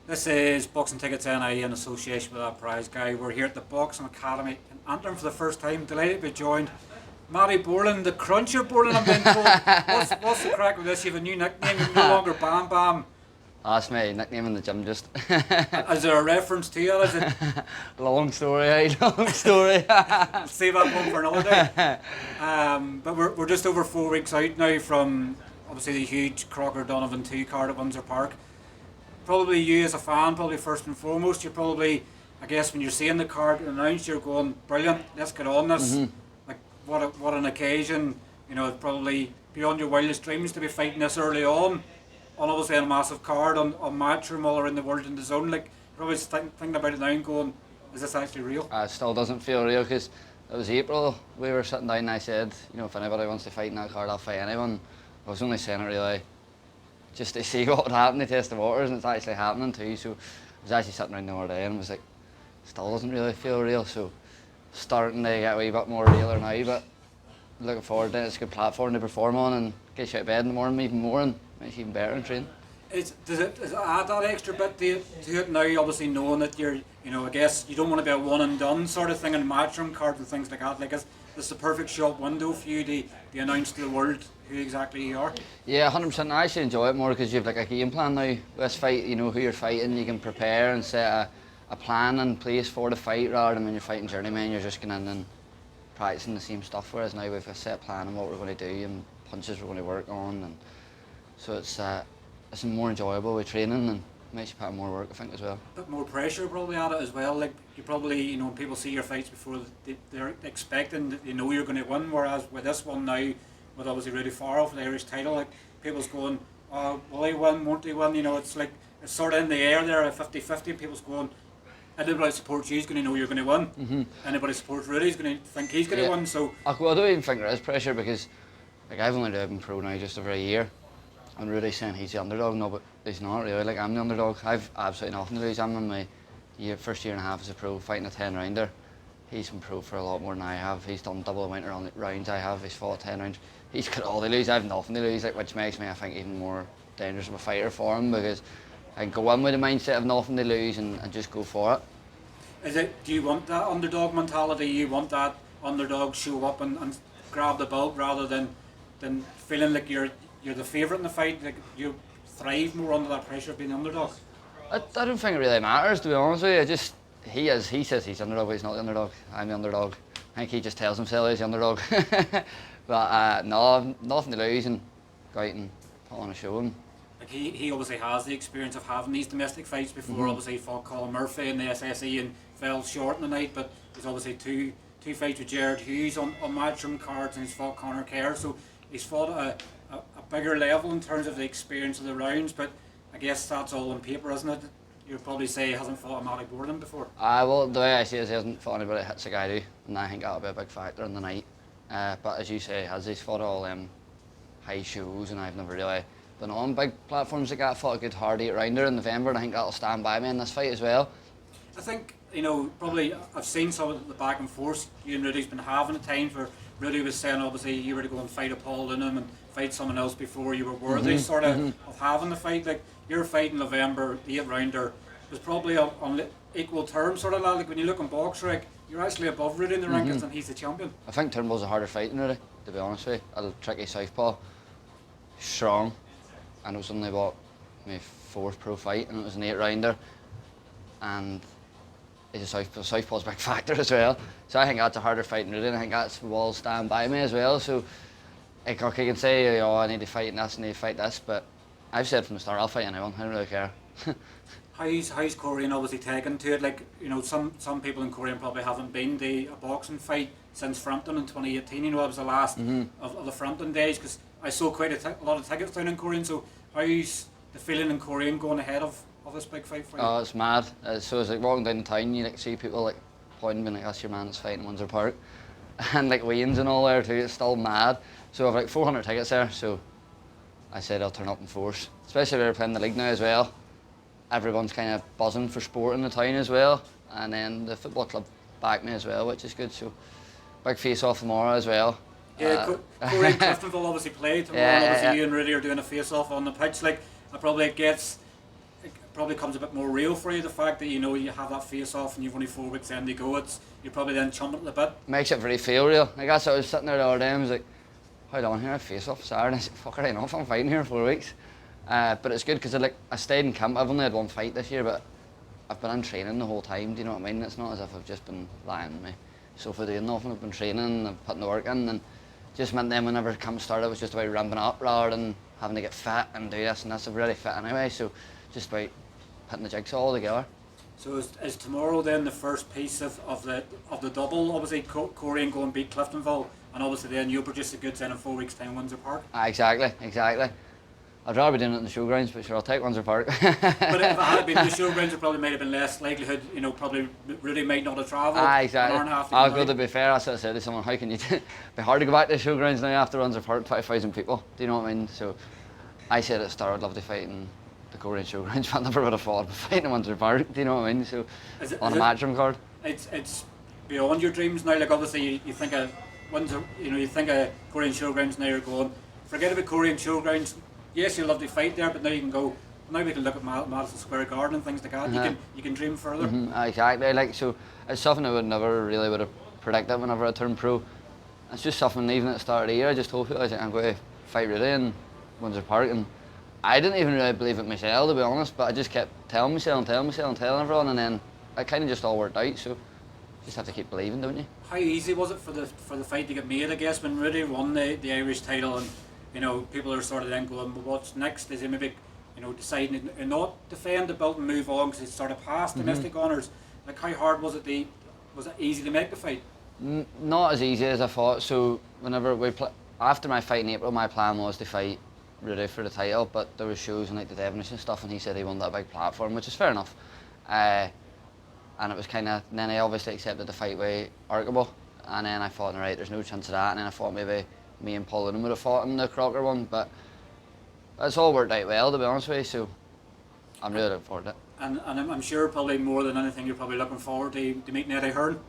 This is Boxing Tickets NI in association with That Prize Guy. We're here at the Boxing Academy in Antrim for the first time. Delighted to be joined. Matty Boreland, the Cruncher Boreland, I'm being told. What's the crack with this? You have a new nickname, you're no longer Bam Bam. That's my nickname in the gym, just. Is there a reference to it? Is it? Long story, eh? Long story. Save that one for another day. But we're just over 4 weeks out now from obviously the huge Crocker Donovan 2 card at Windsor Park. Probably you as a fan, probably first and foremost, you're probably, I guess when you're seeing the card announced, you're going, brilliant, let's get on this. Like, what an occasion, you know, probably beyond your wildest dreams to be fighting this early on obviously on a massive card on matchroom all around the world in the zone. Like, you're always thinking about it now and going, is this actually real? It still doesn't feel real because it was April, we were sitting down and I said, you know, if anybody wants to fight in that card, I'll fight anyone. I was only saying it really just to see what would happen, to test the waters, and it's actually happening too. So I was actually sitting around the other day and was like, still doesn't really feel real. So starting to get a wee bit more realer now, but looking forward to it. It's a good platform to perform on and get you out of bed in the morning even more and makes you even better in training. Does it add that extra bit to it now, obviously knowing that you're, you know, I guess you don't want to be a one and done sort of thing in matchroom cards and things like that. Like, is this the perfect shop window for you to announce to the world who exactly you are? Yeah, 100%. I actually enjoy it more because you have like a game plan now. With this fight, you know who you're fighting, you can prepare and set a plan in place for the fight rather than when you're fighting journeymen, you're just going in and practicing the same stuff. Whereas now we've a set plan on what we're going to do and punches we're going to work on, and so it's more enjoyable with training and makes you put in more work, I think, as well. A bit more pressure probably at it as well. Like, you probably, you know, when people see your fights before, they're expecting that you know you're going to win. Whereas with this one now, with obviously Rudy Farrell for the Irish title, like, people's going, oh, will he win, won't he win? You know, it's like, it's sort of in the air there at 50-50. People's going, anybody supports you is going to know you're going to win. Anybody supports Rudy is going to think he's going to win. So I don't even think there is pressure because, like, I've only been pro now just over a year, and Rudy's saying he's the underdog. No, but he's not really. Like, I'm the underdog. I've absolutely nothing to lose. I'm in my first year and a half as a pro, fighting a 10-rounder. He's been pro for a lot more than I have. He's done double the amount of rounds I have. He's fought 10 rounds. He's got all to lose. I have nothing to lose, like, which makes me, I think, even more dangerous of a fighter for him because I can go in with the mindset of nothing to lose and just go for it. Do you want that underdog mentality? You want that underdog show up and grab the belt rather than feeling like you're the favourite in the fight? Like, you thrive more under that pressure of being the underdog? I don't think it really matters, to be honest with you. He says he's the underdog, but he's not the underdog. I'm the underdog. I think he just tells himself he's the underdog. But no, nothing to lose and go out and put on a show. And like, he obviously has the experience of having these domestic fights before. Obviously he fought Colin Murphy in the SSE and fell short in the night, but there's obviously two fights with Jared Hughes on matchroom cards, and he's fought Conor Kerr, so he's fought at a bigger level in terms of the experience of the rounds. But I guess that's all on paper, isn't it? You'd probably say he hasn't fought a Matty Boreland before. Well, the way I see it is he hasn't fought anybody that hits like I do, and I think that'll be a big factor in the night. But as you say, he's fought all them high shows, and I've never really been on big platforms like that. Fought a good hard 8-rounder in November, and I think that'll stand by me in this fight as well. I think, you know, probably I've seen some of the back and forth you and Rudy's been having at times where Rudy was saying obviously you were to go and fight a Paul Linham and fight someone else before you were worthy of having the fight. Like, your fight in November, the 8-rounder, was probably on equal terms sort of. Like, when you look on BoxRec, you're actually above Rudy in the rankings and he's the champion. I think Turnbull's a harder fight than Rudy, to be honest with you. A tricky southpaw, strong, and it was only my 4th pro fight, and it was an 8-rounder, and he's a southpaw's a big factor as well. So I think that's a harder fight than Rudy, and I think that's will stand by me as well. So I can say, oh, I need to fight this, I need to fight this, but I've said from the start, I'll fight anyone, I don't really care. How's Coleraine obviously taken to it? Like, you know, some people in Coleraine probably haven't been to a boxing fight since Frampton in 2018. You know, that was the last of the Frampton days, because I saw quite a lot of tickets down in Coleraine. So how's the feeling in Coleraine going ahead of this big fight for you? Oh, it's mad. So it's like walking down the town, you like see people like pointing, being like, that's your man that's fighting in Windsor Park. And like weigh-ins and all there too, it's still mad. So I've like 400 tickets there, so I said I'll turn up in force. Especially if we're playing the league now as well. Everyone's kind of buzzing for sport in the town as well, and then the football club backed me as well, which is good. So big face-off tomorrow as well. Yeah, Coleraine Cliftonville obviously play tomorrow, and obviously you and Rudy are doing a face-off on the pitch. Like, it probably gets probably comes a bit more real for you, the fact that you have that face off and you've only 4 weeks in to go. You're probably then chumming it a bit. Makes it very feel real. Like that's what I was sitting there the other day and I was like, how long here? I face off Saturday. And I said, fuck it enough, I'm fighting here 4 weeks. But it's good because I stayed in camp. I've only had 1 fight this year, but I've been in training the whole time. Do you know what I mean? It's not as if I've just been lying on my sofa doing nothing. I've been training, I've putting the work in, and just meant then whenever camp started, it was just about ramping up rather than having to get fit and do this and this. I'm really fit anyway, so just about putting the jigsaw all together. So is tomorrow then the first piece of the double? Obviously, Corey go and beat Cliftonville, and obviously then you'll produce the goods in 4 weeks' time, Windsor Park. Exactly. I'd rather be doing it in the showgrounds, but sure, I'll take Windsor Park. But if it had been the showgrounds, it probably might have been less likelihood. Probably Rudy might not have travelled. Exactly. I'll go, to be fair, that's what I said to someone. How can you? It'd be hard to go back to the showgrounds now after Windsor Park, 20,000 people. Do you know what I mean? So I said at the start I'd love to fight in the Coleraine showgrounds, but I never would have thought I'd be fighting in Windsor Park. Do you know what I mean? So on a matchroom card. It's beyond your dreams now. Like obviously you think of Windsor, you think of Coleraine showgrounds. Now you're going, forget about Coleraine showgrounds. Yes, you'll love to fight there, but now you can go. Now we can look at Madison Square Garden and things like that. You can dream further. Exactly. Like so, it's something I would have predicted whenever I turned pro. It's just something even at the start of the year. I just told people I'm going to fight Rudy in Windsor Park, and I didn't even really believe it myself, to be honest. But I just kept telling myself and telling everyone, and then it kind of just all worked out. So you just have to keep believing, don't you? How easy was it for the fight to get made? I guess when Rudy won the Irish title and. People are sort of then going, well, what's next? Is he maybe, deciding to not defend the belt and move on because he's sort of past domestic honours? Like, how hard was it? Was it easy to make the fight? Not as easy as I thought. So whenever after my fight in April, my plan was to fight Rudy for the title, but there were shows in like the Devonish and stuff, and he said he wanted that big platform, which is fair enough. And it was kind of, then I obviously accepted the fight with Arkable, and then I thought, right, there's no chance of that, and then I thought maybe me and Paul would have fought in the Crocker one, but it's all worked out well, to be honest with you, so I'm really looking forward to it. And I'm sure probably more than anything you're probably looking forward to meeting Eddie Hearn.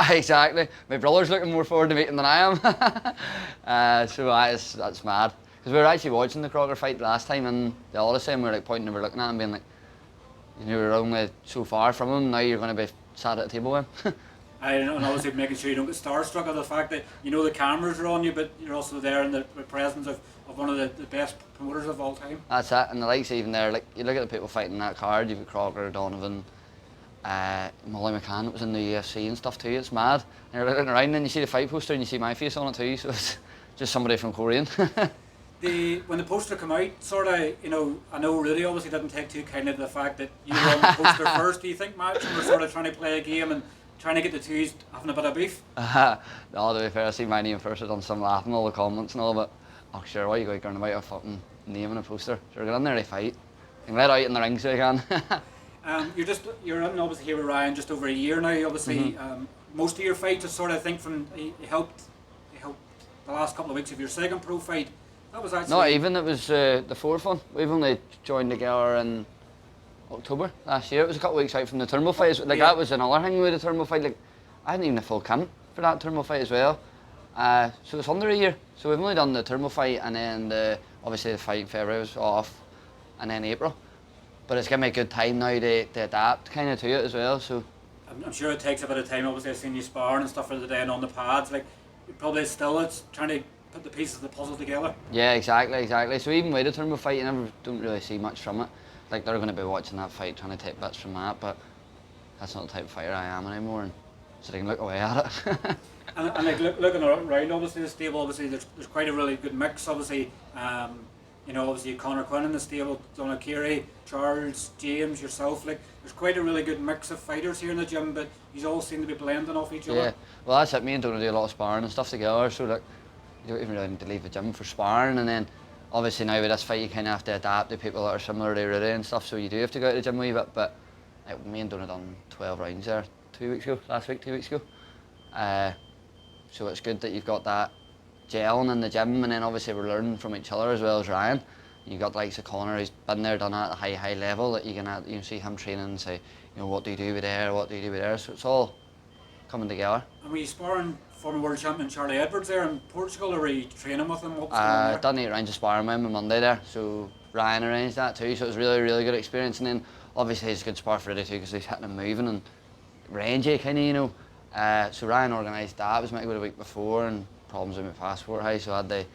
Exactly. My brother's looking more forward to meeting than I am. So that's mad. Because we were actually watching the Crocker fight last time in the Odyssey, and we were like pointing and we were looking at him being like, you're only so far from him, now you're going to be sat at a table with him. And obviously making sure you don't get starstruck of the fact that the cameras are on you, but you're also there in the presence of one of the best promoters of all time. That's it, and the likes even there, like you look at the people fighting that card, you've got Crocker, Donovan, McCann was in the UFC and stuff too, it's mad. And you're looking around and you see the fight poster and you see my face on it too, so it's just somebody from Korean. When the poster came out, sort of, I know Rudy obviously didn't take too kindly to the fact that you were on the poster first. Do you think Matchroom were sort of trying to play a game and trying to get the twos having a bit of beef? No, to be fair, I see my name first, I've done some laughing, all the comments and all, but oh sure, why you going about a fucking name in a poster? Sure, get in there to fight. You can let out in the ring so you can. You're in obviously here with Ryan just over a year now, obviously. Most of your fights are sort of, I think, from he helped the last couple of weeks of your second pro fight. That was actually... Not even, it was the fourth one. We've only joined together in October last year. It was a couple of weeks out from the Turnbull fight. Like that was another thing with the Turnbull fight. Like I hadn't even a full camp for that Turnbull fight as well. So it's under a year. So we've only done the Turnbull fight and then obviously the fight in February was off, and then April. But it's given me a good time now to adapt kind of to it as well. So I'm sure it takes a bit of time. Obviously I've seen you sparring and stuff for the day and on the pads. Like probably still it's trying to put the pieces of the puzzle together. Yeah, exactly. So even with the Turnbull fight, you don't really see much from it. Like they're going to be watching that fight, trying to take bits from that, but that's not the type of fighter I am anymore, and so they can look away at it. and like looking around, obviously the stable, obviously there's quite a really good mix. Obviously, obviously Conor Quinn in the stable, donagh, Keary, Charles, James, yourself. Like there's quite a really good mix of fighters here in the gym, but you all seem to be blending off each other. Yeah, well that's it. Me and Donagh do a lot of sparring and stuff together, so like you don't even really need to leave the gym for sparring, and then. Obviously now with this fight you kind of have to adapt to people that are similar to Rudy and stuff, so you do have to go to the gym a wee bit, but like, me and Donagh done 12 rounds there 2 weeks ago, 2 weeks ago. So it's good that you've got that gelling in the gym, and then obviously we're learning from each other as well as Ryan. You've got the likes of Conor who's been there, done that at a high level, that you can see him training and say, what do you do with there, what do you do with there, so it's all coming together. And were you sparring former world champion Charlie Edwards there in Portugal, or were you training with him? What was going on there? Done 8 rounds of sparring with him on Monday there, so Ryan arranged that too, so it was really, really good experience. And then obviously it's a good spar for Rudy too because he's hitting and moving and rangy kind of, you know. So Ryan organised that. It was meant to go the week before and problems with my passport, so I had to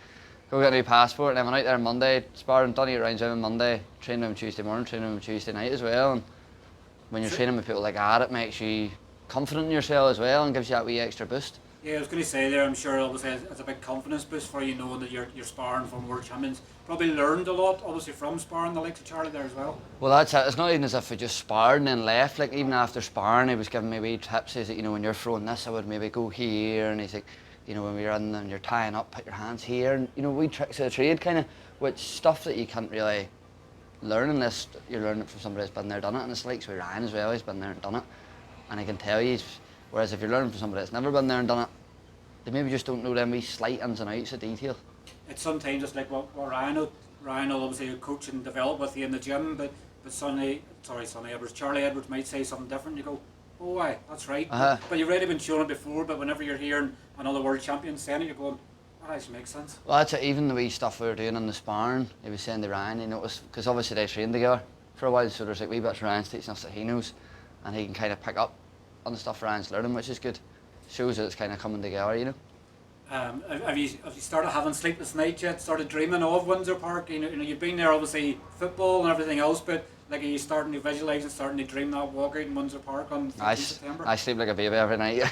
go get a new passport, and then went out there on Monday, sparring Donagh rounds on Monday, training him Tuesday morning, training him Tuesday night as well. And when you're training with people like that, it makes you confident in yourself as well and gives you that wee extra boost. Yeah, I was going to say there, I'm sure obviously it's a big confidence boost for you knowing that you're sparring from world champions. Probably learned a lot obviously from sparring the likes of Charlie there as well. Well, that's it. It's not even as if we just sparred and then left. Like even after sparring, he was giving me wee tips. He's like, you know, when you're throwing this, I would maybe go here, and he's like, you know, when you're in and you're tying up, put your hands here, and you know, wee tricks of the trade kind of, which stuff that you can't really learn unless you're learning it from somebody that's been there, done it. And it's like with Ryan as well. He's been there and done it, and I can tell you. Whereas if you're learning from somebody that's never been there and done it, they maybe just don't know them wee slight ins and outs of detail. It's sometimes just like what Ryan will obviously coach and develop with you in the gym, but Charlie Edwards might say something different. You go, oh, why? That's right. But you've already been shown it before. But whenever you're hearing another world champion saying it, you're going, that actually makes sense. Well, that's it. Even the wee stuff we were doing in the sparring, he was saying to Ryan, he noticed because obviously they trained together for a while, so there's like wee bits Ryan's teaching us that he knows, and he can kind of pick up on the stuff Ryan's learning, which is good. Shows that it's kind of coming together, you know. Have you started having sleepless nights yet? Started dreaming of Windsor Park? You know, you've been there, obviously football and everything else, but like, are you starting to visualise and starting to dream that walk out in Windsor Park on 13th September? I sleep like a baby every night.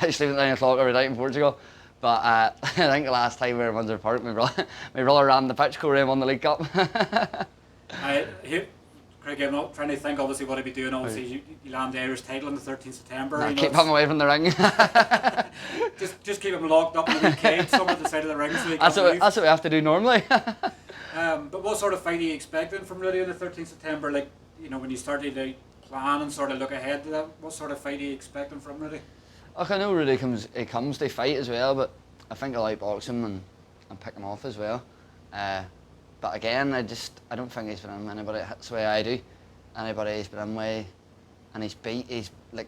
I sleep at 9 o'clock every night in Portugal. But I think the last time we were in Windsor Park, my brother ran the pitch, Coleraine won the League Cup. Craig, I'm not trying to think obviously what I'd be doing. Obviously you land the Irish title on the 13th September. Nah, keep him away from the ring. just keep him locked up in a cage somewhere at the side of the ring. So that's what we have to do normally. But what sort of fight are you expecting from Rudy on the 13th September? Like, you know, when you started to plan and sort of look ahead to that, what sort of fight are you expecting from Rudy? Look, I know Rudy comes to fight as well, but I think I'll outbox him and pick him off as well. But again, I don't think he's been in anybody that hits the way I do. Anybody he's been in way, and he's like,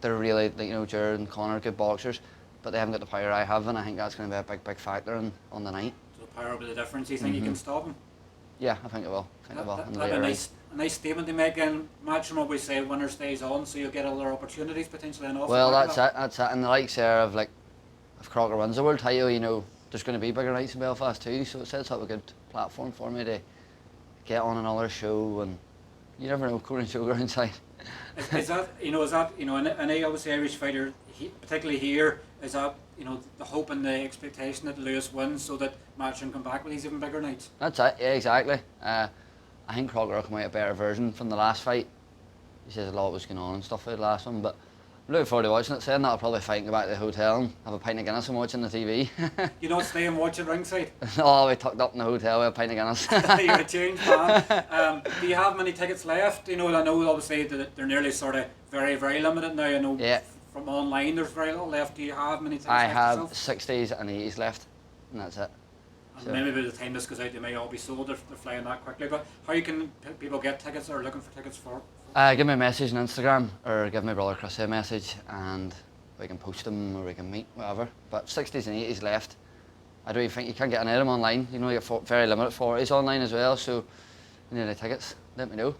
they're really, like, you know, Jared and Conor, good boxers, but they haven't got the power I have, and I think that's going to be a big factor on the night. So the power will be the difference. You think you can stop him? Yeah, I think it will. That'd be a nice statement to make in matchroom. Always say winner stays on, so you'll get other opportunities potentially enough. Well, that's it. And the likes there of, like, if Crocker wins the world title, you know, there's going to be bigger nights in Belfast too, so it sets up a good platform for me to get on another show, and you never know, Corey showground side. Is that any obviously Irish fighter, particularly here, is that, you know, the hope and the expectation that Lewis wins so that Matchroom come back with these even bigger nights? That's it, yeah, exactly. I think Crocker will come out a better version from the last fight. He says a lot was going on and stuff with the last one, but I'm looking forward to watching it. Saying that, I'll probably fight and go back to the hotel and have a pint of Guinness and watching the TV. You don't stay and watch it ringside? No, I'll be tucked up in the hotel with a pint of Guinness. You're a changed man. Do you have many tickets left? You know, I know obviously that they're nearly sort of very, very limited now. I know from online there's very little left. Do you have many tickets left? I have yourself? 60s and 80s left, and that's it. And so maybe by the time this goes out, they may all be sold. They're flying that quickly. But how can people get tickets or looking for tickets for? Give me a message on Instagram or give my brother Chris a message, and we can post them or we can meet, whatever. But 60s and 80s left. I don't even think you can get an item online. You know, you get very limited 40s online as well. So, you need any tickets? Let me know.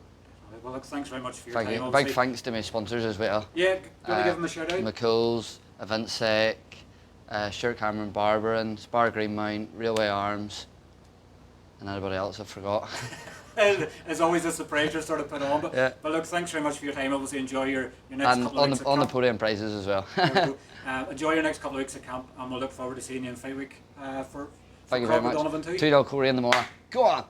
Well, look, thanks very much for your time. Big thanks to my sponsors as well. Yeah, going to give them a shout out. McCool's, Eventsec, Shirt Cameron Barbering, Spar Greenmount, Railway Arms, and anybody else I forgot. As always, it's a pressure sort of put on. But look, thanks very much for your time. Obviously, enjoy your next couple of weeks on the podium prizes as well. Enjoy your next couple of weeks at camp, and we'll look forward to seeing you in fight week for Thank you very much. Donovan too. $2 Corey in the morning. Go on.